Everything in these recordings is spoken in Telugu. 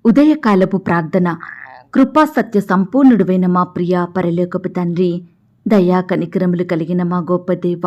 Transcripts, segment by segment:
ఉదయకాలపు ప్రార్థన. కృపా సత్య సంపూర్ణుడువైన మా ప్రియ పరలోకపు తండ్రి, దయా కనికరములు కలిగిన మా గొప్ప దేవ,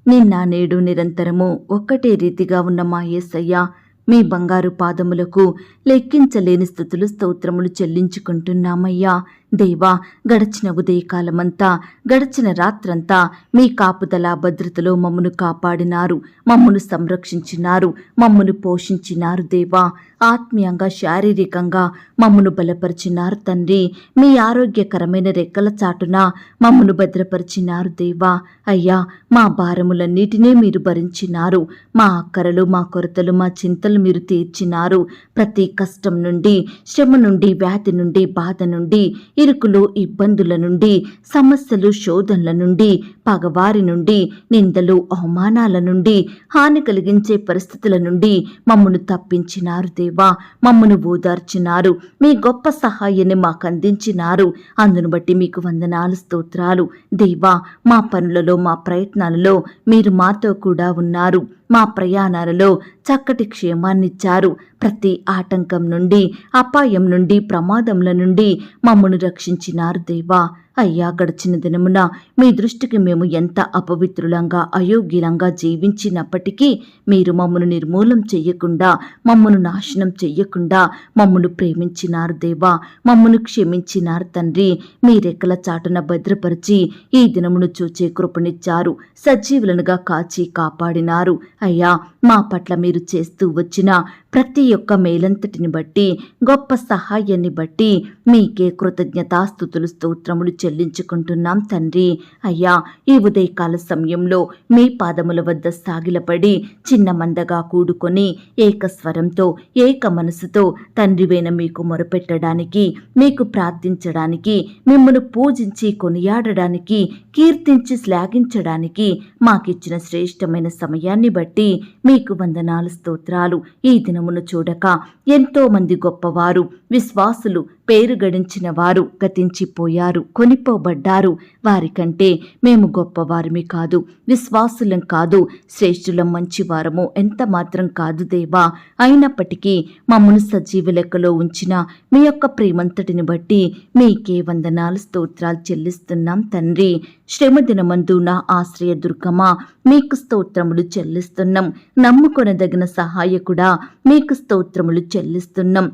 నిన్న నేడు నిరంతరము ఒక్కటే రీతిగా ఉన్న మా యేసయ్య, మీ బంగారు పాదములకు లెక్కించలేని స్తుతులు స్తోత్రములు చెల్లించుకుంటున్నామయ్యా. దేవా, గడిచిన ఉదయకాలమంతా, గడిచిన రాత్రంతా మీ కాపుదల భద్రతలో మమ్మను కాపాడినారు, మమ్మను సంరక్షించినారు, మమ్మను పోషించినారు. దేవా, ఆత్మీయంగా శారీరకంగా మమ్మను బలపరిచినారు తండ్రి. మీ ఆరోగ్యకరమైన రెక్కల చాటున మమ్మను భద్రపరిచినారు. దేవా అయ్యా, మా భారములన్నిటినీ మీరు భరించినారు. మా అక్కరలు, మా కొరతలు, మా చింతలు మీరు తీర్చినారు. ప్రతి కష్టం నుండి, శ్రమ నుండి, వ్యాధి నుండి, బాధ నుండి, ఇరుకులు, ఇబ్బందుల నుండి, సమస్యలు, శోధనల నుండి, పగవారి నుండి, నిందలు, అవమానాల నుండి, హాని కలిగించే పరిస్థితుల నుండి మమ్మను తప్పించినారు. దేవా, మమ్మను ఓదార్చినారు. మీ గొప్ప సహాయాన్ని మాకు అందించినారు. అందును బట్టి మీకు వందనాలు, స్తోత్రాలు. దేవా, మా పనులలో, మా ప్రయత్నాలలో మీరు మాతో కూడా ఉన్నారు. మా ప్రయాణాలలో చక్కటి క్షేమాన్నిచ్చారు. ప్రతి ఆటంకం నుండి, అపాయం నుండి, ప్రమాదముల నుండి మమ్మను రక్షించినారు. దేవా అయ్యా, గడిచిన దినమున మీ దృష్టికి మేము ఎంత అపవిత్రులంగా, అయోగ్యులంగా జీవించినప్పటికీ మీరు మమ్మను నిర్మూలం చెయ్యకుండా, మమ్మను నాశనం చెయ్యకుండా మమ్మను ప్రేమించినారు. దేవా, మమ్మను క్షమించినారు తండ్రి. మీ రెక్కల చాటున భద్రపరిచి ఈ దినమును చూచే కృపనిచ్చారు. సజీవులనుగా కాచి కాపాడినారు. అయ్యా, మా పట్ల మీరు చేస్తూ వచ్చిన ప్రతి ఒక్క మేలంతటిని బట్టి, గొప్ప సహాయాన్ని బట్టి మీకే కృతజ్ఞతాస్తుతులు, స్తోత్రములు చెల్లించుకుంటున్నాం తండ్రి. అయ్యా, ఈ ఉదయకాల సమయంలో మీ పాదముల వద్ద సాగిలపడి చిన్న మందగా కూడుకొని ఏకస్వరంతో, ఏక మనసుతో తండ్రివైన మీకు మొరపెట్టడానికి, మీకు ప్రార్థించడానికి, మిమ్మల్ని పూజించి కొనియాడడానికి, కీర్తించి శ్లాఘించడానికి మాకిచ్చిన శ్రేష్టమైన సమయాన్ని బట్టి మీకు వందనాలు, స్తోత్రాలు. ఈ దినమును చూడక ఎంతో మంది గొప్పవారు, విశ్వాసులు, పేరు గడించిన వారు గతించిపోయారు, కొనిపోబడ్డారు. వారికంటే మేము గొప్పవారమే కాదు, విశ్వాసులం కాదు, శ్రేష్ఠులం, మంచివారము ఎంత మాత్రం కాదు దేవా. అయినప్పటికీ మమ్మను సజీవ లెక్కలో ఉంచిన మీ యొక్క ప్రేమంతటిని బట్టి మీకే వందనాలు, స్తోత్రాలు చెల్లిస్తున్నాం తండ్రి. శ్రమ దినమందు నా ఆశ్రయ దుర్గమా, మీకు స్తోత్రములు చెల్లిస్తున్నాం. నమ్ముకొనదగిన సహాయకుడా, మీకు స్తోత్రములు చెల్లిస్తున్నాం.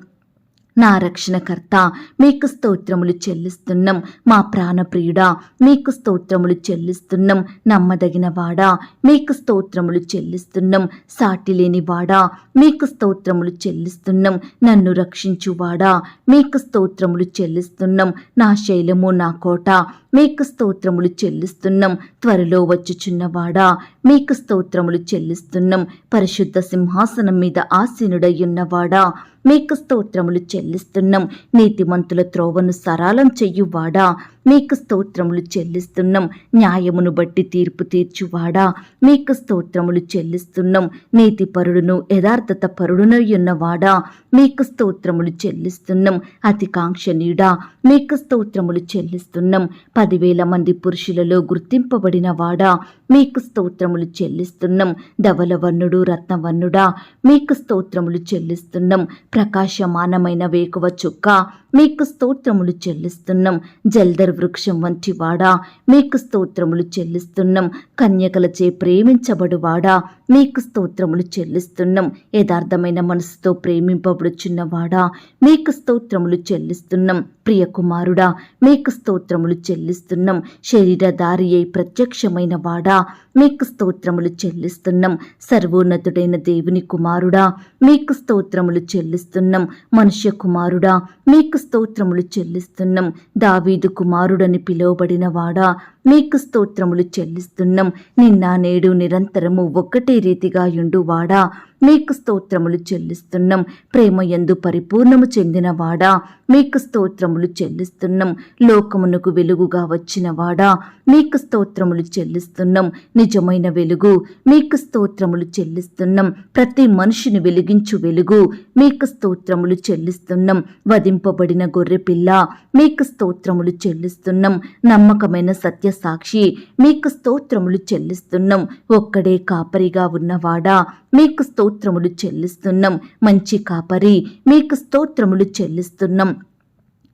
నా రక్షణకర్త, మీకు స్తోత్రములు చెల్లిస్తున్నాం. మా ప్రాణప్రియుడా, మీకు స్తోత్రములు చెల్లిస్తున్నాం. నమ్మదగిన వాడా, మీకు స్తోత్రములు చెల్లిస్తున్నాం. సాటి లేని వాడా, మీకు స్తోత్రములు చెల్లిస్తున్నాం. నన్ను రక్షించువాడా, మీకు స్తోత్రములు చెల్లిస్తున్నాం. నా శైలము, నా కోట, మీకు స్తోత్రములు చెల్లిస్తున్నాం. త్వరలో వచ్చుచున్నవాడా, మీకు స్తోత్రములు చెల్లిస్తున్నాం. పరిశుద్ధ సింహాసనం మీద ఆసీనుడయ్యున్నవాడా, మీకు స్తోత్రములు చెల్లిస్తున్నాం. నీతిమంతుల త్రోవను సరళం చెయ్యువాడా, మీకు స్తోత్రములు చెల్లిస్తున్నాం. న్యాయమును బట్టి తీర్పు తీర్చువాడా, మీకు స్తోత్రములు చెల్లిస్తున్నాం. నీతిపరుడును, యథార్థత పరుడునయ్యున్నవాడా, మీకు స్తోత్రములు చెల్లిస్తున్నాం. అతి కాంక్షణీయుడా, మీకు స్తోత్రములు చెల్లిస్తున్నాం. 10,000 మంది పురుషులలో గుర్తింపబడిన వాడా, మీకు స్తోత్రములు చెల్లిస్తున్నాం. ధవలవర్ణుడు, రత్నవర్ణుడా, మీకు స్తోత్రములు చెల్లిస్తున్నాం. ప్రకాశమానమైన వేకువ చుక్క, మీకు స్తోత్రములు చెల్లిస్తున్నాం. జల్దర్ వృక్షం వంటి వాడా, మీకు స్తోత్రములు చెల్లిస్తున్నాం. కన్యకలచే ప్రేమించబడువాడా, మీకు స్తోత్రములు చెల్లిస్తున్నాం. యథార్థమైన మనసుతో ప్రేమింపబడుచున్నవాడా, మీకు స్తోత్రములు చెల్లిస్తున్నాం. ప్రియ కుమారుడా, మీకు స్తోత్రములు చెల్లిస్తున్నాం. శరీరధారి అయి ప్రత్యక్షమైన వాడా, మీకు స్తోత్రములు చెల్లిస్తున్నాం. సర్వోన్నతుడైన దేవుని కుమారుడా, మీకు స్తోత్రములు చెల్లిస్తున్నాం. మనుష్య కుమారుడా, మీకు స్తోత్రములు చెల్లిస్తున్నాం. దావీదు కుమారుడని పిలువబడిన వాడా, మీకు స్తోత్రములు చెల్లిస్తున్నాం. నిన్న నేడు నిరంతరము ఒక్కటే రీతిగా యుండువాడా, మీకు స్తోత్రములు చెల్లిస్తున్నాం. ప్రేమయందు పరిపూర్ణము చెందినవాడా, మీకు స్తోత్రములు చెల్లిస్తున్నాం. లోకమునకు వెలుగుగా వచ్చినవాడా, మీకు స్తోత్రములు చెల్లిస్తున్నాం. నిజమైన వెలుగు, మీకు స్తోత్రములు చెల్లిస్తున్నాం. ప్రతి మనిషిని వెలిగించు వెలుగు, మీకు స్తోత్రములు చెల్లిస్తున్నాం. వధింపబడిన గొర్రెపిల్ల, మీకు స్తోత్రములు చెల్లిస్తున్నాం. నమ్మకమైన సత్య సాక్షి, మీకు స్తోత్రములు చెల్లిస్తున్నాం. ఒక్కడే కాపరిగా ఉన్నవాడా, మీకు స్తోత్రములు స్తోత్రములు చెల్లిస్తున్నాం. మంచి కాపరి, మీకు స్తోత్రములు చెల్లిస్తున్నాం.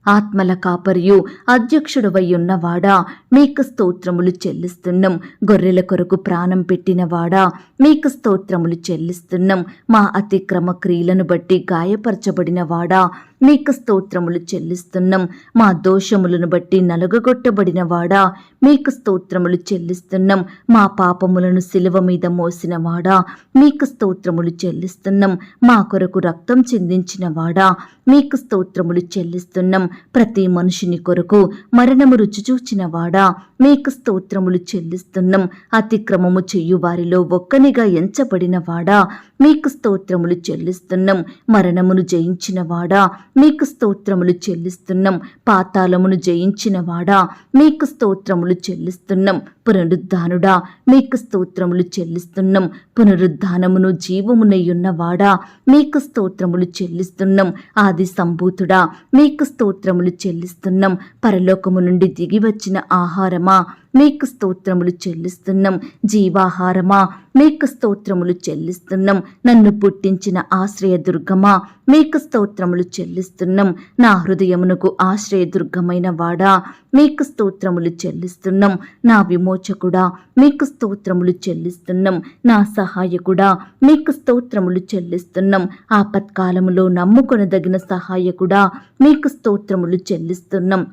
ఆత్మల కాపరియు అధ్యక్షుడవై ఉన్నవాడా, మీకు స్తోత్రములు చెల్లిస్తున్నాం. గొర్రెల కొరకు ప్రాణం పెట్టినవాడా, మీకు స్తోత్రములు చెల్లిస్తున్నాం. మా అతిక్రమ క్రియలను బట్టి గాయపరచబడినవాడా, మీకు స్తోత్రములు చెల్లిస్తున్నాం. మా దోషములను బట్టి నలుగగొట్టబడినవాడా, మీకు స్తోత్రములు చెల్లిస్తున్నాం. మా పాపములను శిలువ మీద మోసినవాడా, మీకు స్తోత్రములు చెల్లిస్తున్నాం. మా కొరకు రక్తం చిందించినవాడా, మీకు స్తోత్రములు చెల్లిస్తున్నాం. ప్రతి మనుషుని కొరకు మరణము రుచి చూచినవాడా, మీకు స్తోత్రములు చెల్లిస్తున్నాం. అతిక్రమము చెయ్యు వారిలో ఒక్కనిగా ఎంచబడినవాడా, మీకు స్తోత్రములు చెల్లిస్తున్నాం. మరణమును జయించినవాడా, మీకు స్తోత్రములు చెల్లిస్తున్నాం. పాతాళమును జయించినవాడా, మీకు స్తోత్రములు చెల్లిస్తున్నాం. పునరుద్ధానుడా, మీకు స్తోత్రములు చెల్లిస్తున్నాం. పునరుద్ధానమును జీవమునయ్యున్నవాడా, మీకు స్తోత్రములు చెల్లిస్తున్నాం. ఆది సంభూతుడా, మీకు స్తోత్రములు చెల్లిస్తున్నాం. పరలోకము నుండి దిగి వచ్చిన ఆహారమా, మీకు స్తోత్రములు చెల్లిస్తున్నాం. జీవాహారమా, మీకు స్తోత్రములు చెల్లిస్తున్నాం. నన్ను పుట్టించిన ఆశ్రయదుర్గమా, మీకు స్తోత్రములు చెల్లిస్తున్నాం. నా హృదయమునకు ఆశ్రయదుర్గమైన వాడా, మీకు స్తోత్రములు చెల్లిస్తున్నాం. నా విమోచకుడా, మీకు స్తోత్రములు చెల్లిస్తున్నాం. నా సహాయకుడా, మీకు స్తోత్రములు చెల్లిస్తున్నాం. ఆపత్కాలములో నమ్ముకొనదగిన సహాయకుడా, మీకు స్తోత్రములు చెల్లిస్తున్నాం.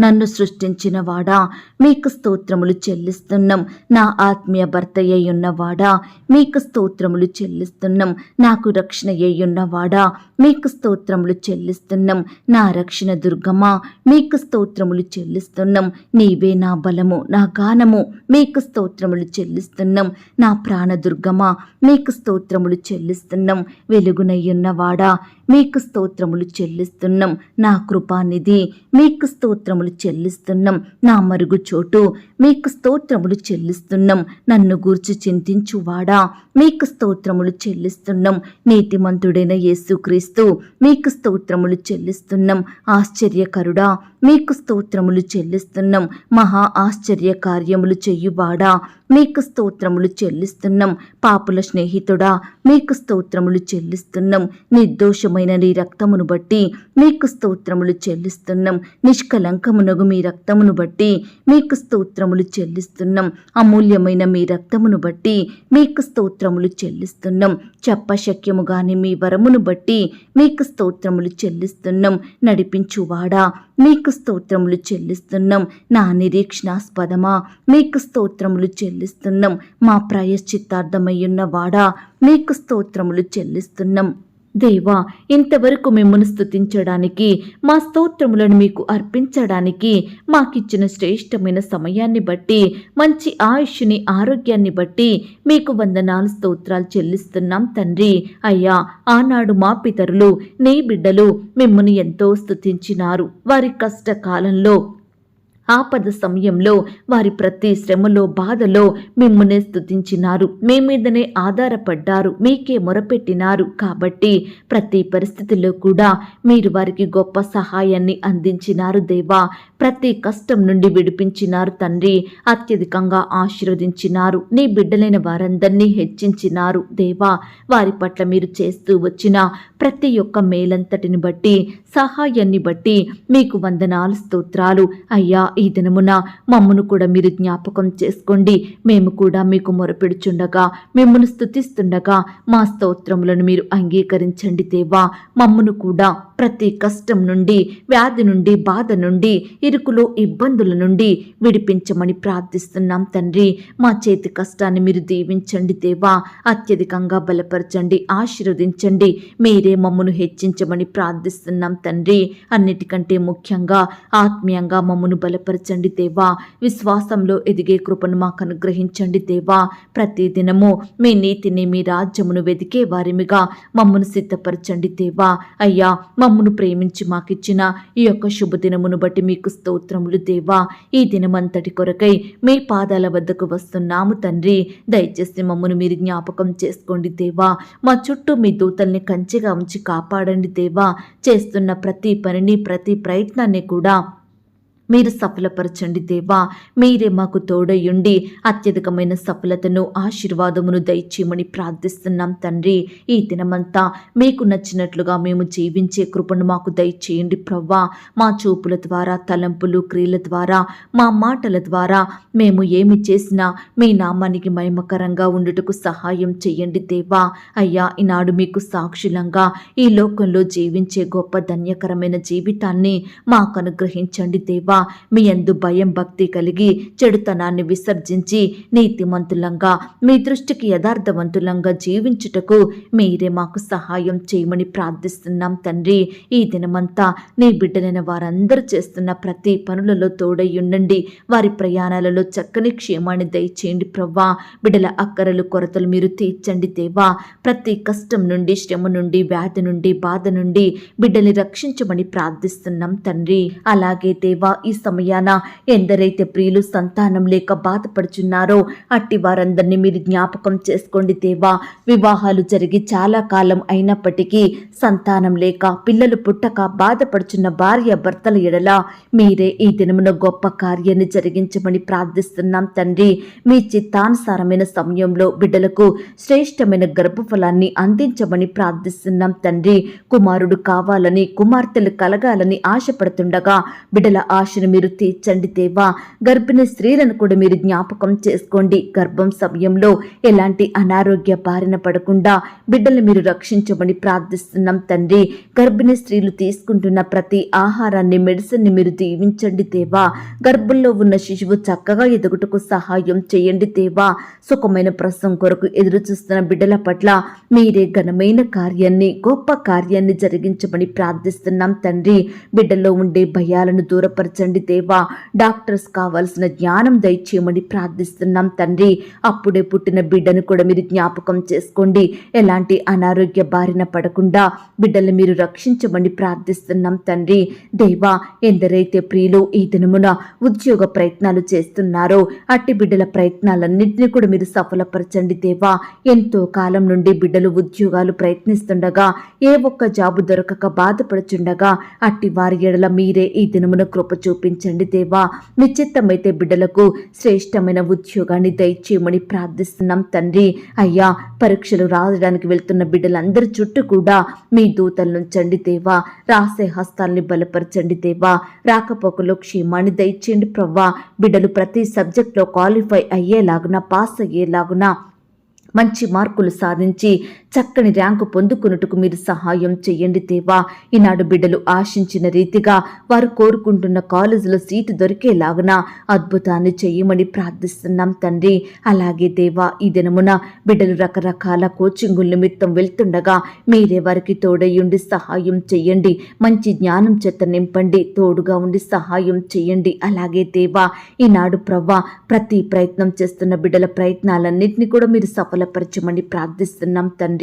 నన్ను సృష్టించిన వాడా, మీకు స్తోత్రములు చెల్లిస్తున్నాం. నా ఆత్మీయ భర్త అయ్యున్నవాడా, మీకు స్తోత్రములు చెల్లిస్తున్నాం. నాకు రక్షణ అయ్యున్నవాడా, మీకు స్తోత్రములు చెల్లిస్తున్నాం. నా రక్షణ దుర్గమా, మీకు స్తోత్రములు చెల్లిస్తున్నాం. నీవే నా బలము, నా గానము, మీకు స్తోత్రములు చెల్లిస్తున్నాం. నా ప్రాణదుర్గమా, మీకు స్తోత్రములు చెల్లిస్తున్నాం. వెలుగునయ్యున్నవాడా, మీకు స్తోత్రములు చెల్లిస్తున్నాం. నా కృపానిధి, మీకు స్తోత్రములు చెల్లిస్తున్నాం. నా మరుగు చోటు, మీకు స్తోత్రములు చెల్లిస్తున్నాం. నన్ను గూర్చి చింతించువాడా, మీకు స్తోత్రములు చెల్లిస్తున్నాం. నీతిమంతుడైన యేసుక్రీస్తు, మీకు స్తోత్రములు చెల్లిస్తున్నాం. ఆశ్చర్యకరుడా, మీకు స్తోత్రములు చెల్లిస్తున్నాం. మహా ఆశ్చర్య కార్యములు చెయ్యువాడా, మీకు స్తోత్రములు చెల్లిస్తున్నాం. పాపుల స్నేహితుడా, మీకు స్తోత్రములు చెల్లిస్తున్నాం. నిర్దోషమైన నీ రక్తమును బట్టి మీకు స్తోత్రములు చెల్లిస్తున్నాం. నిష్కలంకమునగు మీ రక్తమును బట్టి మీకు స్తోత్రములు చెల్లిస్తున్నాం. అమూల్యమైన మీ రక్తమును బట్టి మీకు స్తోత్రములు చెల్లిస్తున్నాం. చెప్పశక్యముగాని మీ వరమును బట్టి మీకు స్తోత్రములు చెల్లిస్తున్నాం. నడిపించువాడా, మీకు స్తోత్రములు చెల్లిస్తున్నాం. నా నిరీక్షణాస్పదమా, మీకు స్తోత్రములు చెల్లిస్తున్నాం. మా ప్రాయశ్చిత్తార్థమయ్యున్న వాడా, మీకు స్తోత్రములు చెల్లిస్తున్నాం. దేవా, ఇంతవరకు మిమ్మల్ని స్తుతించడానికి, మా స్తోత్రములను మీకు అర్పించడానికి మాకిచ్చిన శ్రేష్టమైన సమయాన్ని బట్టి, మంచి ఆయుష్ని, ఆరోగ్యాన్ని బట్టి మీకు వందనాలు, స్తోత్రాలు చెల్లిస్తున్నాం తండ్రి. అయ్యా, ఆనాడు మా పితరులు, నీ బిడ్డలు మిమ్మల్ని ఎంతో స్తుతించినారు. వారి కష్టకాలంలో, ఆపద సమయంలో, వారి ప్రతి శ్రమలో, బాధలో మిమ్మునే స్తుతించినారు. మీ మీదనే ఆధారపడ్డారు, మీకే మొరపెట్టినారు. కాబట్టి ప్రతి పరిస్థితిలో కూడా మీరు వారికి గొప్ప సహాయాన్ని అందించినారు దేవా. ప్రతి కష్టం నుండి విడిపించినారు తండ్రి. అత్యధికంగా ఆశీర్వదించినారు. నీ బిడ్డలైన వారందరినీ హెచ్చించినారు దేవా. వారి పట్ల మీరు చేస్తూ వచ్చిన ప్రతి ఒక్క మేలంతటిని బట్టి, సహాయాన్ని బట్టి మీకు వందనాలు, స్తోత్రాలు. అయ్యా, ఈ దినమున మమ్మను కూడా మీరు జ్ఞాపకం చేసుకోండి. మేము కూడా మీకు మొరపెడుచుండగా, మిమ్మల్ని స్తుతిస్తుండగా మా స్తోత్రములను మీరు అంగీకరించండి దేవా. మమ్మను కూడా ప్రతి కష్టం నుండి, వ్యాధి నుండి, బాధ నుండి, ఇరుకులో ఇబ్బందుల నుండి విడిపించమని ప్రార్థిస్తున్నాం తండ్రి. మా చేతి కష్టాన్ని మీరు దీవించండి దేవా. అత్యధికంగా బలపరచండి, ఆశీర్వదించండి. మీరే మమ్మను హెచ్చించమని ప్రార్థిస్తున్నాం తండ్రి. అన్నిటికంటే ముఖ్యంగా ఆత్మీయంగా మమ్మను బలపరచండి దేవా. విశ్వాసంలో ఎదిగే కృపను మాకు అనుగ్రహించండి దేవా. ప్రతి దినము మీ నీతిని, మీ రాజ్యమును వెదికే వారిమిగా మమ్మను సిద్ధపరచండి దేవా. అయ్యా, మమ్మను ప్రేమించి మాకిచ్చిన ఈ యొక్క శుభదినమును బట్టి మీకు స్తోత్రములు దేవా. ఈ దినమంతటి కొరకై మీ పాదాల వద్దకు వస్తున్నాము తండ్రి. దయచేసి మమ్మను మీరు జ్ఞాపకం చేసుకోండి దేవా. మా చుట్టూ మీ దూతల్ని కంచెగా ఉంచి కాపాడండి దేవా. చేస్తున్న ప్రతి పనిని, ప్రతి ప్రయత్నాన్ని కూడా మీరు సఫలపరచండి దేవా. మీరే మాకు తోడయుండి అత్యధికమైన సఫలతను, ఆశీర్వాదమును దయచేయమని ప్రార్థిస్తున్నాం తండ్రి. ఈ దినమంతా మీకు నచ్చినట్లుగా మేము జీవించే కృపను మాకు దయచేయండి ప్రవ్వా. మా చూపుల ద్వారా, తలంపులు, క్రియల ద్వారా, మా మాటల ద్వారా మేము ఏమి చేసినా మీ నామానికి మహిమకరంగా ఉండుటకు సహాయం చేయండి దేవా. అయ్యా, ఈనాడు మీకు సాక్షులంగా ఈ లోకంలో జీవించే గొప్ప ధన్యకరమైన జీవితాన్ని మాకు అనుగ్రహించండి దేవా. మీ యందు భయం, భక్తి కలిగి చెడుతనాన్ని విసర్జించి నీతిమంతులంగా, మీ దృష్టికి యథార్థవంతులంగా జీవించుటకు మీరే మాకు సహాయం చేయమని ప్రార్థిస్తున్నాం తండ్రి. ఈ దినమంతా నీ బిడ్డలైన వారందరూ చేస్తున్న ప్రతి పనులలో తోడై ఉండండి. వారి ప్రయాణాలలో చక్కని క్షేమాన్ని దయచేయండి ప్రవ్వా. బిడ్డల అక్కరలు, కొరతలు మీరు తీర్చండి దేవా. ప్రతి కష్టం నుండి, శ్రమ నుండి, వ్యాధి నుండి, బాధ నుండి బిడ్డల్ని రక్షించమని ప్రార్థిస్తున్నాం తండ్రి. అలాగే దేవా, ఈ సమయాన ఎందరైతే ప్రియులు సంతానం లేక బాధపడుచున్నారో అట్టి వారందరినీ మీరు జ్ఞాపకం చేసుకోండి దేవా. వివాహాలు జరిగి చాలా కాలం అయినప్పటికీ సంతానం లేక, పిల్లలు పుట్టక బాధపడుచున్న భార్య భర్తల ఎడల మీరే ఈ దినమున గొప్ప కార్యాన్ని జరిగించమని ప్రార్థిస్తున్నాం తండ్రి. మీ చిత్తానుసారమైన సమయంలో బిడ్డలకు శ్రేష్టమైన గర్భఫలాన్ని అందించమని ప్రార్థిస్తున్నాం తండ్రి. కుమారుడు కావాలని, కుమార్తెలు కలగాలని ఆశపడుతుండగా బిడ్డల ఆశను మీరు తీర్చండి దేవా. గర్భిణీ స్త్రీలను కూడా మీరు జ్ఞాపకం చేసుకోండి. గర్భం సమయంలో ఎలాంటి అనారోగ్య బారిన పడకుండా బిడ్డలు మీరు రక్షించమని ప్రార్థిస్తున్నాం తండ్రి. గర్భిణీ స్త్రీలు తీసుకుంటున్న ప్రతి ఆహారాన్ని, మెడిసిన్ ని మీరు దీవించండి దేవా. గర్భంలో ఉన్న శిశువు చక్కగా ఎదుగుటకు సహాయం చేయండి దేవా. సుఖమైన ప్రసవం కొరకు ఎదురు చూస్తున్న బిడ్డల పట్ల మీరే ఘనమైన కార్యాన్ని, గొప్ప కార్యాన్ని జరిగించమని ప్రార్థిస్తున్నాం తండ్రి. బిడ్డల్లో ఉండే భయాలను దూరపరచండి దేవా. డాక్టర్స్ కావాల్సిన జ్ఞానం దయచేయమని ప్రార్థిస్తున్నాం తండ్రి. అప్పుడే పుట్టిన బిడ్డను కూడా మీరు జ్ఞాపకం చేసుకోండి. ఎలాంటి అనారోగ్య బారిన పడకుండా బిడ్డలు మీరు రక్షించమని ప్రార్థిస్తున్నాం తండ్రి. దేవా, ఎందరైతే ప్రియులు ఈ దినమున ఉద్యోగ ప్రయత్నాలు చేస్తున్నారో అట్టి బిడ్డల ప్రయత్నాలన్నింటినీ కూడా మీరు సఫలపరచండి దేవా. ఎంతో కాలం నుండి బిడ్డలు ఉద్యోగాలు ప్రయత్నిస్తుండగా ఏ ఒక్క జాబు దొరకక బాధపడుచుండగా అట్టి వారి ఎడల మీరే ఈ దినమున కృప చూపించండి దేవా. మీ చిత్తమైతే బిడ్డలకు శ్రేష్టమైన ఉద్యోగాన్ని దయచేయమని ప్రార్థిస్తున్నాం తండ్రి. అయ్యా, పరీక్షలు రాయడానికి వెళ్తున్న బిడ్డలందరి చుట్టూ కూడా మీ దూతలు నుంచండి దేవా. రాసే హస్తాల్ని బలపరచండి దేవా. రాకపోకలో క్షేమాన్ని దయచేయండి ప్రవ్వా. బిడ్డలు ప్రతి సబ్జెక్ట్లో క్వాలిఫై అయ్యేలాగున, పాస్ అయ్యేలాగున, మంచి మార్కులు సాధించి చక్కని ర్యాంకు పొందుకున్నట్టుకు మీరు సహాయం చేయండి దేవా. ఈనాడు బిడ్డలు ఆశించిన రీతిగా వారు కోరుకుంటున్న కాలేజీలో సీటు దొరికేలాగున అద్భుతాన్ని చేయమని ప్రార్థిస్తున్నాం తండ్రి. అలాగే దేవా, ఈ దినమున బిడ్డలు రకరకాల కోచింగుల నిమిత్తం వెళ్తుండగా మీరే వారికి తోడయ్యుండి సహాయం చేయండి. మంచి జ్ఞానం చేత నింపండి, తోడుగా ఉండి సహాయం చేయండి. అలాగే దేవా, ఈనాడు ప్రవ్వా, ప్రతి ప్రయత్నం చేస్తున్న బిడ్డల ప్రయత్నాలన్నింటినీ కూడా మీరు సఫలపరచమని ప్రార్థిస్తున్నాం తండ్రి.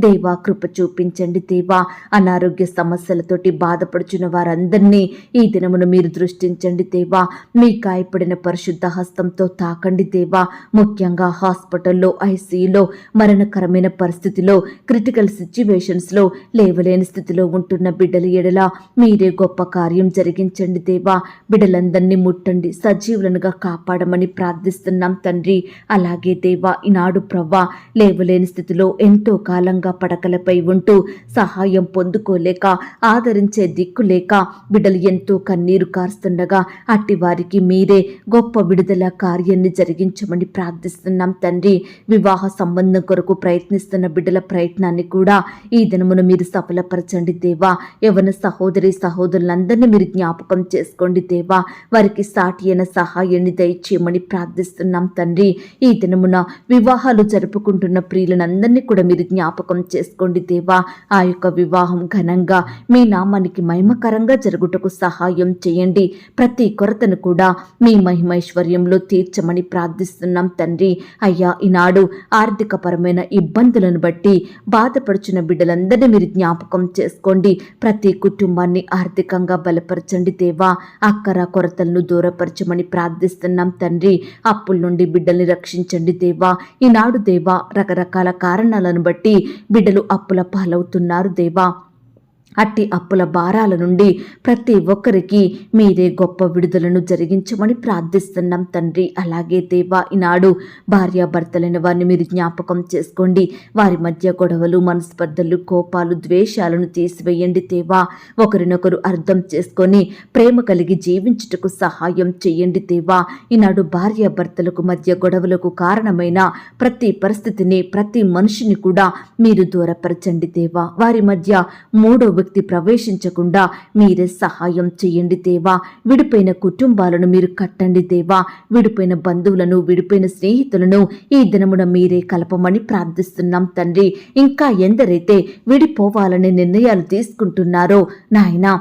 దేవా, కృప చూపించండి దేవా. అనారోగ్య సమస్యలతోటి బాధపడుచున్న వారందరినీ ఈ దినమును మీరు దృష్టించండి దేవా. మీ గాయపడిన పరిశుద్ధ హస్తంతో తాకండి దేవా. ముఖ్యంగా హాస్పిటల్లో, ఐసీయూలో, మరణకరమైన పరిస్థితిలో, క్రిటికల్ సిచ్యువేషన్స్లో లేవలేని స్థితిలో ఉంటున్న బిడ్డల ఎడల మీరే గొప్ప కార్యం జరిగించండి దేవా. బిడ్డలందరినీ ముట్టండి, సజీవులనుగా కాపాడమని ప్రార్థిస్తున్నాం తండ్రి. అలాగే దేవా, ఈనాడు ప్రవ్వా, లేవలేని స్థితిలో ఎంతో కాలంగా పడకలపై ఉంటూ సహాయం పొందుకోలేక, ఆదరించే దిక్కు లేక బిడ్డలు ఎంతో కన్నీరు కారుస్తుండగా అట్టి వారికి మీరే గొప్ప విడుదల కార్యాన్ని జరిగించమని ప్రార్థిస్తున్నాం తండ్రి. వివాహ సంబంధం కొరకు ప్రయత్నిస్తున్న బిడ్డల ప్రయత్నాన్ని కూడా ఈ దినమును మీరు సఫలపరచండి దేవా. యవ్వన సహోదరి సహోదరులందరినీ మీరు జ్ఞాపకం చేసుకోండి దేవా. వారికి సాటి అయిన సహాయాన్ని దయచేయమని ప్రార్థిస్తున్నాం తండ్రి. ఈ దినమున వివాహాలు జరుపుకుంటున్న ప్రియులందరినీ కూడా మీరు జ్ఞాపకం చేసుకోండి దేవా. ఆ యొక్క వివాహం ఘనంగా మీ నామానికి మహిమకరంగా జరుగుటకు సహాయం చేయండి. ప్రతి కొరతను కూడా మీ మహిమైశ్వర్యంలో తీర్చమని ప్రార్థిస్తున్నాం తండ్రి. అయ్యా, ఈనాడు ఆర్థికపరమైన ఇబ్బందులను బట్టి బాధపడుచున్న బిడ్డలందరినీ మీరు జ్ఞాపకం చేసుకోండి. ప్రతి కుటుంబాన్ని ఆర్థికంగా బలపరచండి దేవా. అక్కర కొరతలను దూరపరచమని ప్రార్థిస్తున్నాం తండ్రి. అప్పుల నుండి బిడ్డల్ని రక్షించండి దేవా. ఈనాడు దేవా, రకరకాల కారణాలను బట్టి బిడ్డలు అప్పుల పాలవుతున్నారు దేవా. అట్టి అప్పుల భారాల నుండి ప్రతి ఒక్కరికి మీరే గొప్ప విడుదలను జరిగించమని ప్రార్థిస్తున్నాం తండ్రి. అలాగే దేవా, ఈనాడు భార్యాభర్తలైన వారిని మీరు జ్ఞాపకం చేసుకోండి. వారి మధ్య గొడవలు, మనస్పర్ధలు, కోపాలు, ద్వేషాలను తీసివేయండి దేవా. ఒకరినొకరు అర్థం చేసుకొని ప్రేమ కలిగి జీవించుటకు సహాయం చేయండి దేవా. ఈనాడు భార్యాభర్తలకు మధ్య గొడవలకు కారణమైన ప్రతి పరిస్థితిని, ప్రతి మనిషిని కూడా మీరు దూరపరచండి దేవా. వారి మధ్య మూడో వ్యక్తి ప్రవేశించకుండా మీరే సహాయం చేయండి దేవా. విడిపోయిన కుటుంబాలను మీరు కట్టండి దేవా. విడిపోయిన బంధువులను, విడిపోయిన స్నేహితులను ఈ దినమున మీరే కలపమని ప్రార్థిస్తున్నాం తండ్రి. ఇంకా ఎందరైతే విడిపోవాలనే నిర్ణయాలు తీసుకుంటున్నారో నాయనా,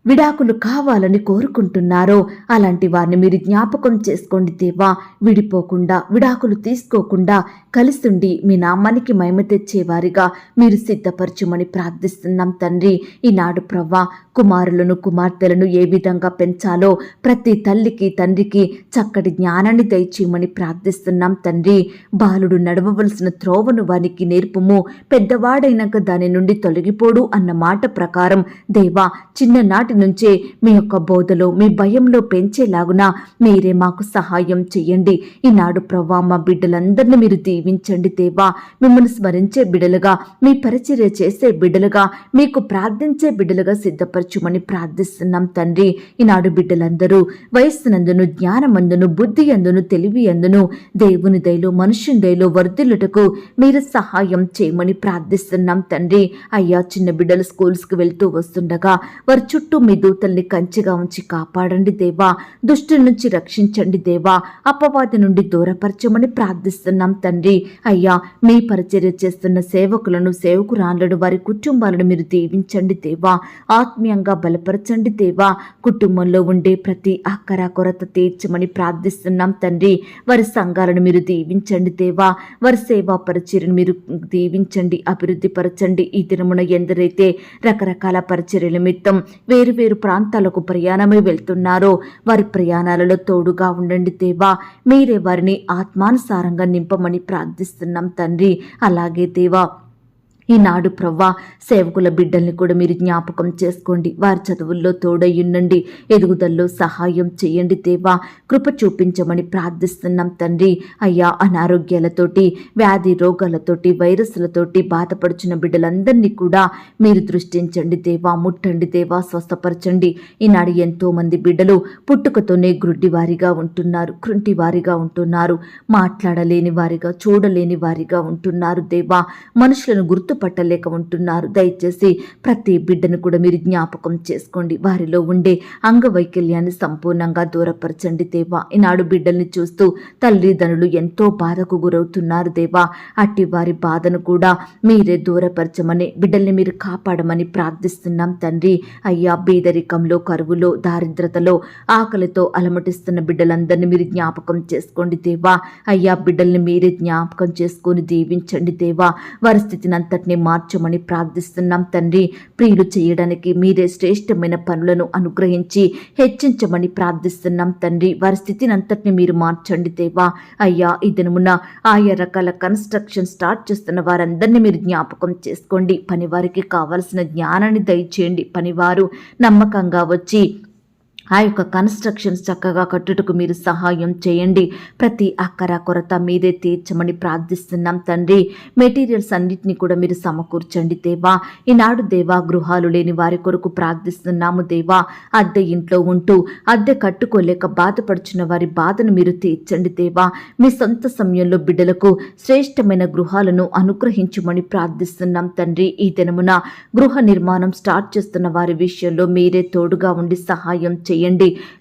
విడాకులు కావాలని కోరుకుంటున్నారో అలాంటి వారిని మీరు జ్ఞాపకం చేసుకోండి దేవా. విడిపోకుండా, విడాకులు తీసుకోకుండా కలిసుండి మీ నామానికి మహిమ తెచ్చేవారిగా మీరు సిద్ధపరచుమని ప్రార్థిస్తున్నాం తండ్రి. ఈనాడు ప్రవ్వా, కుమారులను, కుమార్తెలను ఏ విధంగా పెంచాలో ప్రతి తల్లికి, తండ్రికి చక్కటి జ్ఞానాన్ని దయచేయమని ప్రార్థిస్తున్నాం తండ్రి. బాలుడు నడవవలసిన త్రోవను వానికి నేర్పుము, పెద్దవాడైనాక దాని నుండి తొలగిపోడు అన్న మాట ప్రకారం దేవా, చిన్ననాటి నుంచే మీ యొక్క బోధలో, మీ భయంలో పెంచేలాగున మీరే మాకు సహాయం చెయ్యండి. ఈనాడు ప్రవ్వా, మా బిడ్డలందరినీ మీరు దీవించండి దేవా. మిమ్మల్ని స్మరించే బిడ్డలుగా, మీ పరిచర్య చేసే బిడ్డలుగా, మీకు ప్రార్థించే బిడ్డలుగా సిద్ధపరచుమని ప్రార్థిస్తున్నాం తండ్రి. ఈనాడు బిడ్డలందరూ వయస్సునందును, జ్ఞానమందును, బుద్ధి అందును, తెలివి అందును దేవుని దయలో, మనుషుని దయలో వర్ధిల్లుటకు మీరు సహాయం చేయమని ప్రార్థిస్తున్నాం తండ్రి. అయ్యా, చిన్న బిడ్డలు స్కూల్స్కి వెళ్తూ వస్తుండగా వారి చుట్టూ మీ దూతల్ని కంచెగా ఉంచి కాపాడండి దేవా. దుష్టుల నుంచి రక్షించండి దేవా. అపవాది నుండి దూరపరచమని ప్రార్థిస్తున్నాం తండ్రి. అయ్యా, మీ పరిచర్య చేస్తున్న సేవకులను, సేవకురాళ్లను, వారి కుటుంబాలను మీరు దీవించండి దేవా. ఆత్మీయంగా బలపరచండి దేవా. కుటుంబంలో ఉండే ప్రతి అక్కర కొరత తీర్చమని ప్రార్థిస్తున్నాం తండ్రి. వారి సంఘాలను మీరు దీవించండి దేవా. వారి సేవా పరిచర్యను మీరు దీవించండి, అభివృద్ధి పరచండి. ఈ దినమున ఎందరైతే రకరకాల పరిచర్యల నిమిత్తం వేరు వేరు ప్రాంతాలకు ప్రయాణమై వెళ్తున్నారో వారి ప్రయాణాలలో తోడుగా ఉండండి దేవా. మీరే వారిని ఆత్మానుసారంగా నింపమని ప్రార్థిస్తున్నాం తండ్రి. అలాగే దేవా, ఈనాడు ప్రవ్వా, సేవకుల బిడ్డల్ని కూడా మీరు జ్ఞాపకం చేసుకోండి. వారి చదువుల్లో తోడయ్యుండండి, ఎదుగుదల్లో సహాయం చేయండి దేవా. కృప చూపించమని ప్రార్థిస్తున్నాం తండ్రి. అయ్యా, అనారోగ్యాలతోటి, వ్యాధి రోగాలతోటి, వైరస్లతోటి బాధపడుచున్న బిడ్డలందరినీ కూడా మీరు దృష్టించండి దేవా. ముట్టండి దేవా, స్వస్థపరచండి. ఈనాడు ఎంతో మంది బిడ్డలు పుట్టుకతోనే గ్రుడ్డివారిగా ఉంటున్నారు, కృంటివారిగా ఉంటున్నారు, మాట్లాడలేని వారిగా, చూడలేని వారిగా ఉంటున్నారు దేవా. మనుషులను పట్టలేక ఉంటున్నారు. దయచేసి ప్రతి బిడ్డను కూడా మీరు జ్ఞాపకం చేసుకోండి. వారిలో ఉండే అంగవైకల్యాన్ని సంపూర్ణంగా దూరపరచండి దేవా. ఈనాడు బిడ్డల్ని చూస్తూ తల్లిదండ్రులు ఎంతో బాధకు గురవుతున్నారు దేవా. అట్టి వారి బాధను కూడా మీరే దూరపరచమని, బిడ్డల్ని మీరు కాపాడమని ప్రార్థిస్తున్నాం తండ్రి. అయ్యా, బీదరికంలో, కరువులో, దారిద్రతలో, ఆకలితో అలమటిస్తున్న బిడ్డలందరినీ మీరు జ్ఞాపకం చేసుకోండి దేవా. అయ్యా, బిడ్డల్ని మీరే జ్ఞాపకం చేసుకొని దీవించండి దేవా. వారి స్థితిని అంతటిని మార్చమని ప్రార్థిస్తున్నాం తండ్రి. ప్రియులు చేయడానికి మీరే శ్రేష్టమైన పనులను అనుగ్రహించి హెచ్చించమని ప్రార్థిస్తున్నాం తండ్రి. వారి స్థితిని అంతటిని మీరు మార్చండి దేవా. అయ్యా, ఈ దినమున ఆయా రకాల కన్స్ట్రక్షన్ స్టార్ట్ చేస్తున్న వారందరినీ మీరు జ్ఞాపకం చేసుకోండి. పనివారికి కావలసిన జ్ఞానాన్ని దయచేయండి. పనివారు నమ్మకంగా వచ్చి ఆ యొక్క కన్స్ట్రక్షన్స్ చక్కగా కట్టుటకు మీరు సహాయం చేయండి. ప్రతి అక్కర కొరత మీరే తీర్చమని ప్రార్థిస్తున్నాం తండ్రి. మెటీరియల్స్ అన్నిటిని కూడా మీరు సమకూర్చండి దేవా. ఈనాడు దేవా, గృహాలు లేని వారి కొరకు ప్రార్థిస్తున్నాము దేవా. అద్దె ఇంట్లో ఉంటూ అద్దె కట్టుకోలేక బాధపడుచున్న వారి బాధను మీరు తీర్చండి దేవా. మీ సొంత సమయంలో బిడ్డలకు శ్రేష్టమైన గృహాలను అనుగ్రహించమని ప్రార్థిస్తున్నాం తండ్రి. ఈ దినమున గృహ నిర్మాణం స్టార్ట్ చేస్తున్న వారి విషయంలో మీరే తోడుగా ఉండి సహాయం చేయండి.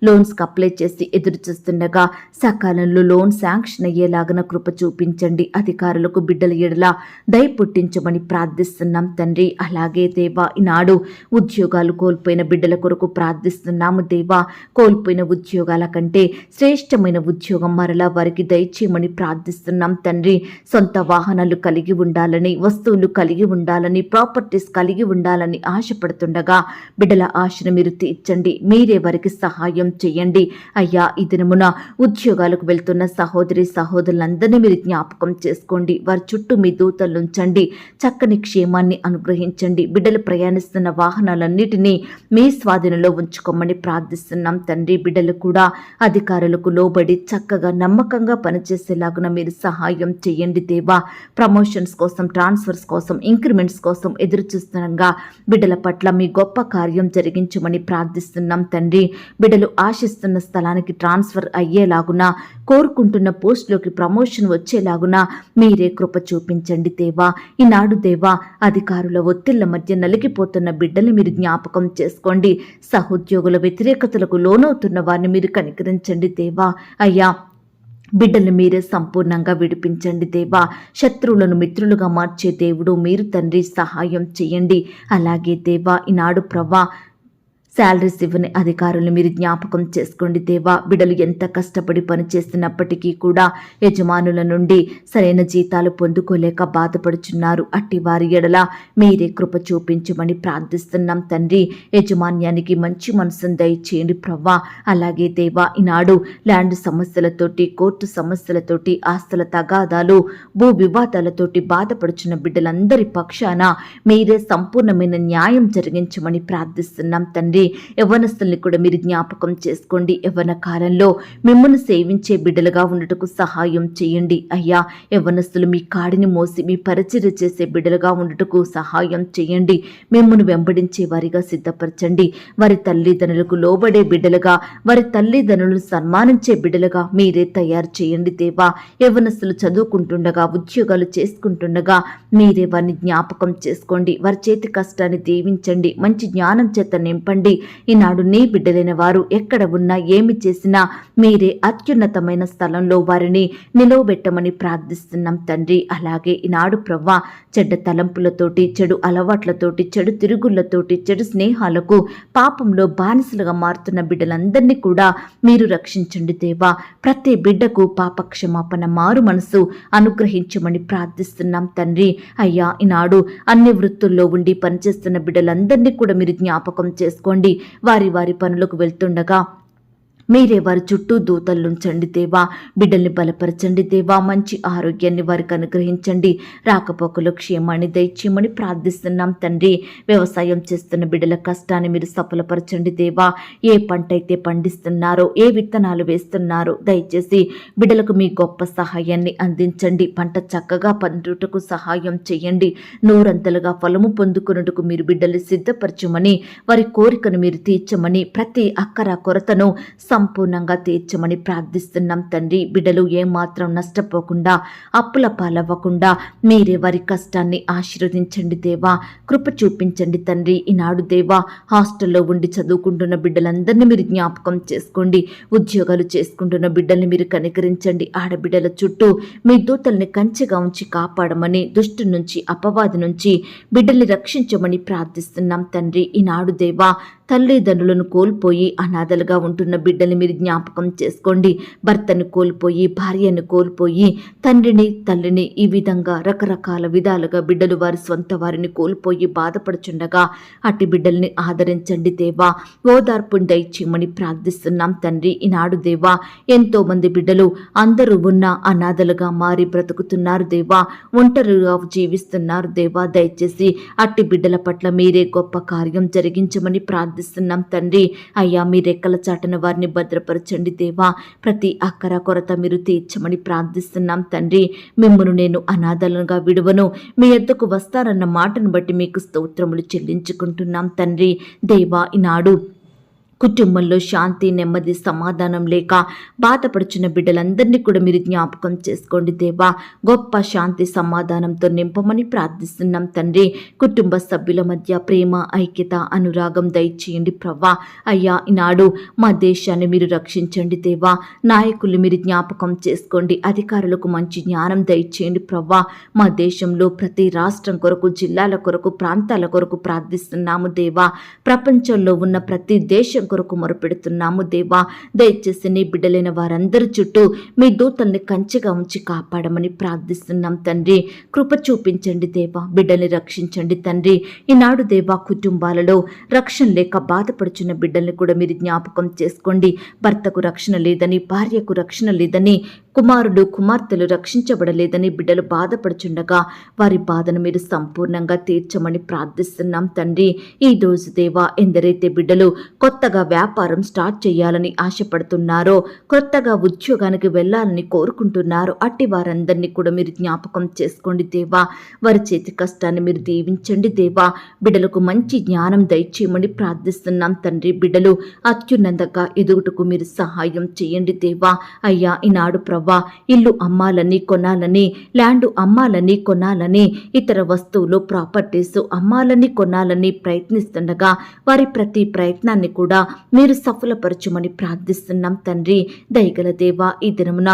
లోన్స్కి అప్లై చేసి ఎదురు చూస్తుండగా సకాలంలో లోన్ శాంక్షన్ అయ్యేలాగన కృప చూపించండి. అధికారులకు బిడ్డల ఎడల దయ పుట్టించమని ప్రార్థిస్తున్నాం తండ్రి. అలాగే దేవా, ఈనాడు ఉద్యోగాలు కోల్పోయిన బిడ్డల కొరకు ప్రార్థిస్తున్నాము దేవా. కోల్పోయిన ఉద్యోగాల కంటే శ్రేష్టమైన ఉద్యోగం మరలా వారికి దయచేయమని ప్రార్థిస్తున్నాం తండ్రి. సొంత వాహనాలు కలిగి ఉండాలని, వస్తువులు కలిగి ఉండాలని, ప్రాపర్టీస్ కలిగి ఉండాలని ఆశపడుతుండగా బిడ్డల ఆశను మీరు తీర్చండి. మీరే వారికి వారికి సహాయం చేయండి అయ్యా. ఈ దినమున ఉద్యోగాలకు వెళ్తున్న సహోదరి సహోదరులందరినీ మీరు జ్ఞాపకం చేసుకోండి. వారి చుట్టూ మీ దూతలుంచండి. చక్కని క్షేమాన్ని అనుగ్రహించండి. బిడ్డలు ప్రయాణిస్తున్న వాహనాలన్నిటినీ మీ స్వాధీనంలో ఉంచుకోమని ప్రార్థిస్తున్నాం తండ్రి. బిడ్డలు కూడా అధికారులకు లోబడి చక్కగా నమ్మకంగా పనిచేసేలాగున మీరు సహాయం చేయండి దేవా. ప్రమోషన్స్ కోసం, ట్రాన్స్ఫర్స్ కోసం, ఇంక్రిమెంట్స్ కోసం ఎదురు చూస్తుండగా బిడ్డల పట్ల మీ గొప్ప కార్యం జరిగించమని ప్రార్థిస్తున్నాం తండ్రి. బిడ్డలు ఆశిస్తున్న స్థలానికి ట్రాన్స్ఫర్ అయ్యేలాగున, కోరుకుంటున్న పోస్టులోకి ప్రమోషన్ వచ్చేలాగున మీరే కృప చూపించండి దేవా. ఈనాడు దేవా, అధికారుల ఒత్తిళ్ల మధ్య నలిగిపోతున్న బిడ్డల్ని మీరు జ్ఞాపకం చేసుకోండి. సహోద్యోగుల వ్యతిరేకతలకు లోనవుతున్న వారిని మీరు కనికరించండి దేవా. అయ్యా, బిడ్డలు మీరే సంపూర్ణంగా విడిపించండి దేవా. శత్రువులను మిత్రులుగా మార్చే దేవుడు మీరు తండ్రి. సహాయం చేయండి. అలాగే దేవా, ఈనాడు ప్రభా, శాలరీస్ ఇవ్వని అధికారులను మీరు జ్ఞాపకం చేసుకోండి దేవా. బిడ్డలు ఎంత కష్టపడి పనిచేస్తున్నప్పటికీ కూడా యజమానుల నుండి సరైన జీతాలు పొందుకోలేక బాధపడుచున్నారు. అట్టి వారి ఎడల మీరే కృప చూపించమని ప్రార్థిస్తున్నాం తండ్రి. యజమాన్యానికి మంచి మనసును దయచేయండి ప్రవ్వా. అలాగే దేవా, ఈనాడు ల్యాండ్ సమస్యలతోటి, కోర్టు సమస్యలతోటి, ఆస్తుల తగాదాలు, భూ వివాదాలతోటి బాధపడుచున్న బిడ్డలందరి పక్షాన మీరే సంపూర్ణమైన న్యాయం జరిగించమని ప్రార్థిస్తున్నాం తండ్రి. యవ్వనస్తుల్ని కూడా మీరు జ్ఞాపకం చేసుకోండి. యవ్వన కాలంలో మిమ్మల్ని సేవించే బిడ్డలుగా ఉండటకు సహాయం చేయండి అయ్యా. యవ్వనస్తులు మీ కాడిని మోసి మీ పరిచర్య చేసే బిడ్డలుగా ఉండటకు సహాయం చేయండి. మిమ్మల్ని వెంబడించే వారిగా సిద్ధపరచండి. వారి తల్లిదండ్రులకు లోబడే బిడ్డలుగా, వారి తల్లిదండ్రులను సన్మానించే బిడ్డలుగా మీరే తయారు చేయండి దేవా. యవ్వనస్తులు చదువుకుంటుండగా, ఉద్యోగాలు చేసుకుంటుండగా మీరే వారిని జ్ఞాపకం చేసుకోండి. వారి చేతి కష్టాన్ని దీవించండి. మంచి జ్ఞానం చేత నింపండి. ఈనాడు నీ బిడ్డలైన వారు ఎక్కడ ఉన్నా, ఏమి చేసినా మీరే అత్యున్నతమైన స్థలంలో వారిని నిలవబెట్టమని ప్రార్థిస్తున్నాం తండ్రి. అలాగే ఈనాడు ప్రవ్వా, చెడ్డ తలంపులతోటి, చెడు అలవాట్లతోటి, చెడు తిరుగుళ్లతోటి, చెడు స్నేహాలకు, పాపంలో బానిసలుగా మారుతున్న బిడ్డలందరినీ కూడా మీరు రక్షించండి దేవా. ప్రతి బిడ్డకు పాప క్షమాపణ, మారు మనసు అనుగ్రహించమని ప్రార్థిస్తున్నాం తండ్రి. అయ్యా, ఈనాడు అన్ని వృత్తుల్లో ఉండి పనిచేస్తున్న బిడ్డలందరినీ కూడా మీరు జ్ఞాపకం చేసుకోండి. వారి వారి పనులకు వెళ్తుండగా మీరే వారి చుట్టూ దూతలుంచండి దేవా. బిడ్డల్ని బలపరచండి దేవా. మంచి ఆరోగ్యాన్ని వారికి అనుగ్రహించండి. రాకపోకలు క్షేమాన్ని దయచేయమని ప్రార్థిస్తున్నాం తండ్రి. వ్యవసాయం చేస్తున్న బిడ్డల కష్టాన్ని మీరు సఫలపరచండి దేవా. ఏ పంట అయితే పండిస్తున్నారో, ఏ విత్తనాలు వేస్తున్నారో దయచేసి బిడ్డలకు మీ గొప్ప సహాయాన్ని అందించండి. పంట చక్కగా పండుటకు సహాయం చేయండి. నూరంతలుగా ఫలము పొందుకున్నట్టుకు మీరు బిడ్డల్ని సిద్ధపరచమని, వారి కోరికను మీరు తీర్చమని, ప్రతి అక్కర కొరతను సంపూర్ణంగా తీర్చమని ప్రార్థిస్తున్నాం తండ్రి. బిడ్డలు ఏమాత్రం నష్టపోకుండా, అప్పుల పాలవ్వకుండా మీరే వారి కష్టాన్ని ఆశీర్వదించండి దేవా. కృప చూపించండి తండ్రి. ఈనాడు దేవా, హాస్టల్లో ఉండి చదువుకుంటున్న బిడ్డలందరినీ మీరు జ్ఞాపకం చేసుకోండి. ఉద్యోగాలు చేసుకుంటున్న బిడ్డల్ని మీరు కనికరించండి. ఆడబిడ్డల చుట్టూ మీ దూతల్ని కంచెగా ఉంచి కాపాడమని, దుష్టు నుంచి, అపవాది నుంచి బిడ్డల్ని రక్షించమని ప్రార్థిస్తున్నాం తండ్రి. ఈనాడు దేవా, తల్లిదండ్రులను కోల్పోయి అనాథలుగా ఉంటున్న బిడ్డల్ని మీరు జ్ఞాపకం చేసుకోండి. భర్తను కోల్పోయి, భార్యను కోల్పోయి, తండ్రిని, తల్లిని, ఈ విధంగా రకరకాల విధాలుగా బిడ్డలు వారి సొంత వారిని కోల్పోయి బాధపడుచుండగా అట్టి బిడ్డల్ని ఆదరించండి దేవా. ఓదార్పుని దయచేయమని ప్రార్థిస్తున్నాం తండ్రి. ఈనాడు దేవా, ఎంతో మంది బిడ్డలు అందరూ ఉన్న అనాథలుగా మారి బ్రతుకుతున్నారు దేవా. ఒంటరిగా జీవిస్తున్నారు దేవా. దయచేసి అట్టి బిడ్డల పట్ల మీరే గొప్ప కార్యం జరిగించమని ప్రార్థిస్తున్నాం తండ్రి. అయ్యా, మీ రెక్కల చాటున వారిని భద్రపరచండి దేవా. ప్రతి అక్కర కొరత మీరు తీర్చమని ప్రార్థిస్తున్నాం తండ్రి. మిమ్మును నేను అనాథలుగా విడువను, మీ యొద్దకు వస్తారన్న మాటను బట్టి మీకు స్తోత్రములు చెల్లించుకుంటున్నాం తండ్రి. దేవా, ఈనాడు కుటుంబంలో శాంతి, నెమ్మది, సమాధానం లేక బాధపడుచున్న బిడ్డలందరినీ కూడా మీరు జ్ఞాపకం చేసుకోండి దేవా. గొప్ప శాంతి, సమాధానంతో నింపమని ప్రార్థిస్తున్నాం తండ్రి. కుటుంబ సభ్యుల మధ్య ప్రేమ, ఐక్యత, అనురాగం దయచేయండి ప్రవ్వా. అయ్యా, ఈనాడు మా దేశాన్ని మీరు రక్షించండి దేవా. నాయకులు మీరు జ్ఞాపకం చేసుకోండి. అధికారులకు మంచి జ్ఞానం దయచేయండి ప్రవ్వా. మా దేశంలో ప్రతి రాష్ట్రం కొరకు, జిల్లాల కొరకు, ప్రాంతాల కొరకు ప్రార్థిస్తున్నాము దేవా. ప్రపంచంలో ఉన్న ప్రతి దేశం కొరకు మొరపెడుతున్నాము దేవా. దయచేసి నీ బిడ్డలైన వారందరి చుట్టూ మీ దూతల్ని కంచెగా ఉంచి కాపాడమని ప్రార్థిస్తున్నాం తండ్రి. కృప చూపించండి దేవా, బిడ్డల్ని రక్షించండి తండ్రి. ఈనాడు దేవా, కుటుంబాలలో రక్షణ లేక బాధపడుచున్న బిడ్డల్ని కూడా మీరు జ్ఞాపకం చేసుకోండి. భర్తకు రక్షణ లేదని, భార్యకు రక్షణ లేదని, కుమారుడు కుమార్తెలు రక్షించబడలేదని బిడ్డలు బాధపడుచుండగా వారి బాధను మీరు సంపూర్ణంగా తీర్చమని ప్రార్థిస్తున్నాం తండ్రి. ఈ రోజు దేవా, ఎందరైతే బిడ్డలు కొత్తగా వ్యాపారం స్టార్ట్ చేయాలని ఆశపడుతున్నారో, కొత్తగా ఉద్యోగానికి వెళ్ళాలని కోరుకుంటున్నారో అట్టి వారందరినీ కూడా మీరు జ్ఞాపకం చేసుకోండి దేవా. వారి చేతి కష్టాన్ని మీరు దీవించండి దేవా. బిడ్డలకు మంచి జ్ఞానం దయచేయమని ప్రార్థిస్తున్నాం తండ్రి. బిడ్డలు అత్యున్నతంగా ఎదుగుటకు మీరు సహాయం చేయండి దేవా. అయ్యా, ఈనాడు ప్రవ్వా, ఇల్లు అమ్మాలని కొనాలని, ల్యాండ్ అమ్మాలని కొనాలని, ఇతర వస్తువులు ప్రాపర్టీస్ అమ్మాలని కొనాలని ప్రయత్నిస్తుండగా వారి ప్రతి ప్రయత్నాన్ని కూడా మీరు సఫలపరచుమని ప్రార్థిస్తున్నాం తండ్రి. దయగల దేవా, ఈ దినమున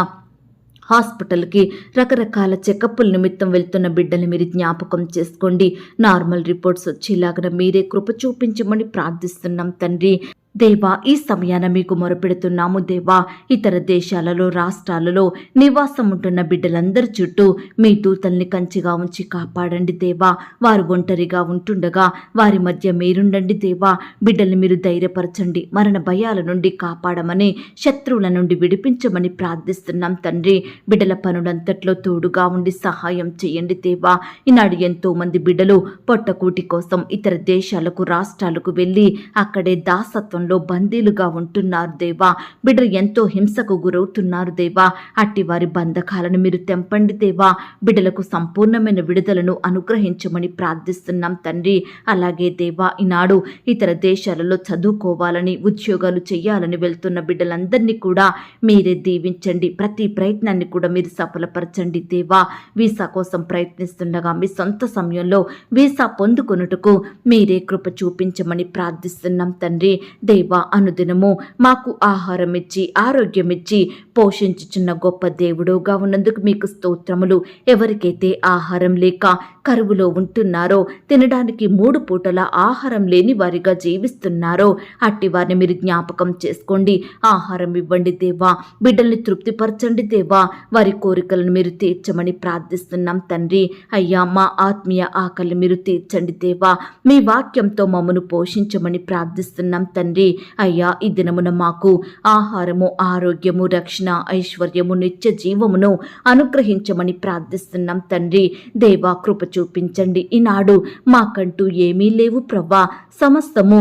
హాస్పిటల్కి రకరకాల చెకప్పుల నిమిత్తం వెళ్తున్న బిడ్డలు మీరు జ్ఞాపకం చేసుకోండి. నార్మల్ రిపోర్ట్స్ వచ్చేలాగా మీరే కృప చూపించమని ప్రార్థిస్తున్నాం తండ్రి. దేవా, ఈ సమయాన మీకు మొరపెడుతున్నాము దేవా. ఇతర దేశాలలో, రాష్ట్రాలలో నివాసం ఉంటున్న బిడ్డలందరి చుట్టూ మీ దూతల్ని కంచిగా ఉంచి కాపాడండి దేవా. వారు ఒంటరిగా ఉంటుండగా వారి మధ్య మీరుండండి దేవా. బిడ్డల్ని మీరు ధైర్యపరచండి, మరణ భయాల నుండి కాపాడమని, శత్రువుల నుండి విడిపించమని ప్రార్థిస్తున్నాం తండ్రి. బిడ్డల పనులంతట్లో తోడుగా ఉండి సహాయం చేయండి దేవా. ఈనాడు ఎంతో మంది బిడ్డలు పొట్టకూటి కోసం ఇతర దేశాలకు, రాష్ట్రాలకు వెళ్ళి అక్కడే దాసత్వం బందీలుగా ఉంటున్నారు దేవా. బిడ్డలు ఎంతో హింసకు గురవుతున్నారు దేవా. అట్టి వారి బంధకాలను మీరు తెంపండి దేవా. బిడ్డలకు సంపూర్ణమైన విడుదలను అనుగ్రహించమని ప్రార్థిస్తున్నాం తండ్రి. అలాగే దేవా, ఈనాడు ఇతర దేశాలలో చదువుకోవాలని, ఉద్యోగాలు చేయాలని వెళ్తున్న బిడ్డలందరినీ కూడా మీరే దీవించండి. ప్రతి ప్రయత్నాన్ని కూడా మీరు సఫలపరచండి దేవా. వీసా కోసం ప్రయత్నిస్తుండగా మీ సొంత సమయంలో వీసా పొందుకొనుటకు మీరే కృప చూపించమని ప్రార్థిస్తున్నాం తండ్రి. దేవా, అనుదినము మాకు ఆహారం ఇచ్చి, ఆరోగ్యం ఇచ్చి పోషించుచున్న గొప్ప దేవుడుగా ఉన్నందుకు మీకు స్తోత్రములు. ఎవరికైతే ఆహారం లేక కరువులో ఉంటున్నారో, తినడానికి 3 పూటల ఆహారం లేని వారిగా జీవిస్తున్నారో అట్టి వారిని మీరు జ్ఞాపకం చేసుకోండి. ఆహారం ఇవ్వండి దేవా. బిడ్డల్ని తృప్తిపరచండి దేవా. వారి కోరికలను మీరు తీర్చమని ప్రార్థిస్తున్నాం తండ్రి. అయ్యా, మా ఆత్మీయ ఆకలి మీరు తీర్చండి దేవా. మీ వాక్యంతో మమ్మను పోషించమని ప్రార్థిస్తున్నాం తండ్రి. అయ్యా, ఈ దినమున మాకు ఆహారము, ఆరోగ్యము, రక్షణ, ఐశ్వర్యము, నిత్య జీవమును అనుగ్రహించమని ప్రార్థిస్తున్నాం తండ్రి. దేవా, కృప చూపించండి. ఈనాడు మాకంటూ ఏమీ లేవు ప్రవ్వా. సమస్తము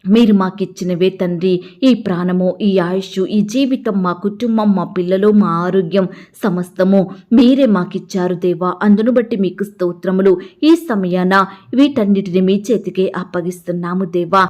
మీరు మాకిచ్చినవే తండ్రి. ఈ ప్రాణము, ఈ ఆయుష్, ఈ జీవితం, మా కుటుంబం, మా పిల్లలు, మా ఆరోగ్యం సమస్తము మీరే మాకిచ్చారు దేవా. అందును బట్టి మీకు స్తోత్రములు. ఈ సమయాన వీటన్నిటిని మీ చేతికే అప్పగిస్తున్నాము దేవా.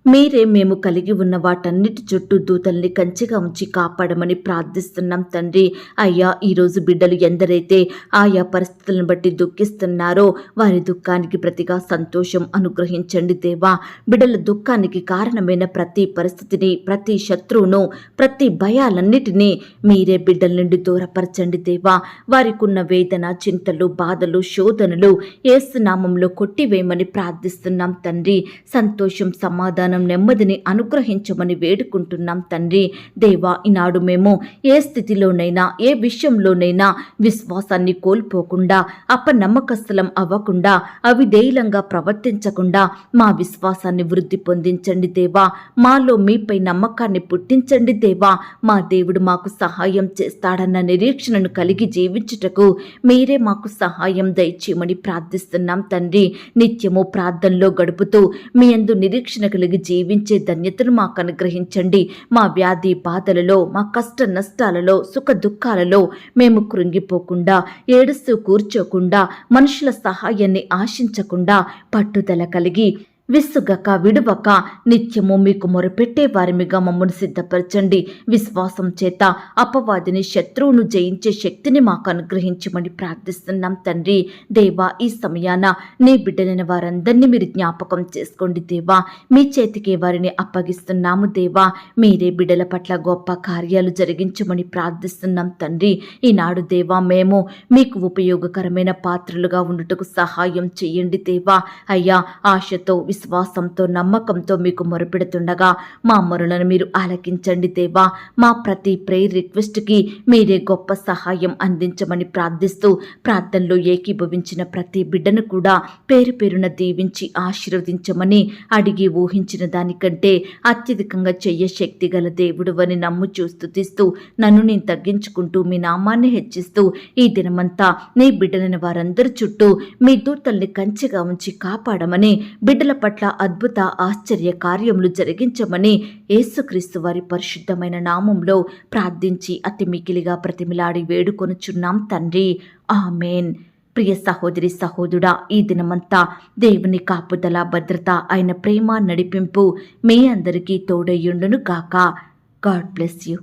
మీరే మేము కలిగి ఉన్న వాటన్నిటి చుట్టూ దూతల్ని కంచెగా ఉంచి కాపాడమని ప్రార్థిస్తున్నాం తండ్రి. అయ్యా, ఈరోజు బిడ్డలు ఎందరైతే ఆయా పరిస్థితులను బట్టి దుఃఖిస్తున్నారో వారి దుఃఖానికి ప్రతిగా సంతోషం అనుగ్రహించండి దేవా. బిడ్డల దుఃఖానికి కారణమైన ప్రతి పరిస్థితిని, ప్రతి శత్రువును, ప్రతి భయాలన్నిటినీ మీరే బిడ్డల నుండి దూరపరచండి దేవా. వారికి ఉన్న వేదన, చింతలు, బాధలు, శోధనలు యేసు నామములో కొట్టివేయమని ప్రార్థిస్తున్నాం తండ్రి. సంతోషం, సమాధానం, నెమ్మదిని అనుగ్రహించమని వేడుకుంటున్నాం తండ్రి. దేవా, ఈనాడు మేము ఏ స్థితిలోనైనా, ఏ విషయంలోనైనా విశ్వాసాన్ని కోల్పోకుండా, అపనమ్మకస్తులం అవ్వకుండా, అవిధేయులంగా ప్రవర్తించకుండా మా విశ్వాసాన్ని వృద్ధి పొందించండి దేవా. మాలో మీపై నమ్మకాన్ని పుట్టించండి దేవా. మా దేవుడు మాకు సహాయం చేస్తాడన్న నిరీక్షణను కలిగి జీవించుటకు మీరే మాకు సహాయం దయచేయమని ప్రార్థిస్తున్నాం తండ్రి. నిత్యము ప్రార్థనలో గడుపుతూ మీ యందు నిరీక్షణ కలిగి జీవించే ధన్యతను మాకు అనుగ్రహించండి. మా వ్యాధి బాధలలో, మా కష్ట నష్టాలలో, సుఖ దుఃఖాలలో మేము కృంగిపోకుండా, ఏడుస్తూ కూర్చోకుండా, మనుషుల సహాయాన్ని ఆశించకుండా పట్టుదల కలిగి విసుగక, విడువక నిత్యము మీకు మొరపెట్టే వారిమిగా మమ్మను సిద్ధపరచండి. విశ్వాసం చేత అపవాదిని, శత్రువును జయించే శక్తిని మాకు అనుగ్రహించమని ప్రార్థిస్తున్నాం తండ్రి. దేవా, ఈ సమయాన నీ బిడ్డలైన వారందరినీ మీరు జ్ఞాపకం చేసుకోండి దేవా. మీ చేతికి వారిని అప్పగిస్తున్నాము దేవా. మీరే బిడ్డల పట్ల గొప్ప కార్యాలు జరిగించమని ప్రార్థిస్తున్నాం తండ్రి. ఈనాడు దేవా, మేము మీకు ఉపయోగకరమైన పాత్రలుగా ఉండుటకు సహాయం చేయండి దేవా. అయ్యా, ఆశతో విశ్వాసంతో నమ్మకంతో మీకు మొరపెడుతుండగా మా మొరలను మీరు ఆలకించండి దేవా. మా ప్రతి ప్రేయర్ రిక్వెస్ట్కి మీరే గొప్ప సహాయం అందించమని ప్రార్థిస్తూ ప్రార్థనలో ఏకీభవించిన ప్రతి బిడ్డను కూడా పేరు పేరున దీవించి ఆశీర్వదించమని అడిగి ఊహించిన దానికంటే అత్యధికంగా చెయ్య శక్తి గల దేవుడు అని నమ్ముచూ స్తుతిస్తూ నన్ను నేను తగ్గించుకుంటూ మీ నామాన్ని హెచ్చిస్తూ ఈ దినమంతా నీ బిడ్డలైన వారందరి చుట్టూ మీ దూతల్ని కంచెగా ఉంచి కాపాడమని, బిడ్డల పట్ల అద్భుత ఆశ్చర్య కార్యములు జరిగించమని యేసుక్రీస్తు వారి పరిశుద్ధమైన నామంలో ప్రార్థించి అతి మికిలిగా ప్రతిమిలాడి వేడుకొనుచున్నాం తండ్రి. ఆమేన్. ప్రియ సహోదరి సహోదరుడా, ఈ దినమంతా దేవుని కాపుదల, భద్రత, ఆయన ప్రేమ, నడిపింపు మీ అందరికీ తోడయ్యుండును గాక. God bless you.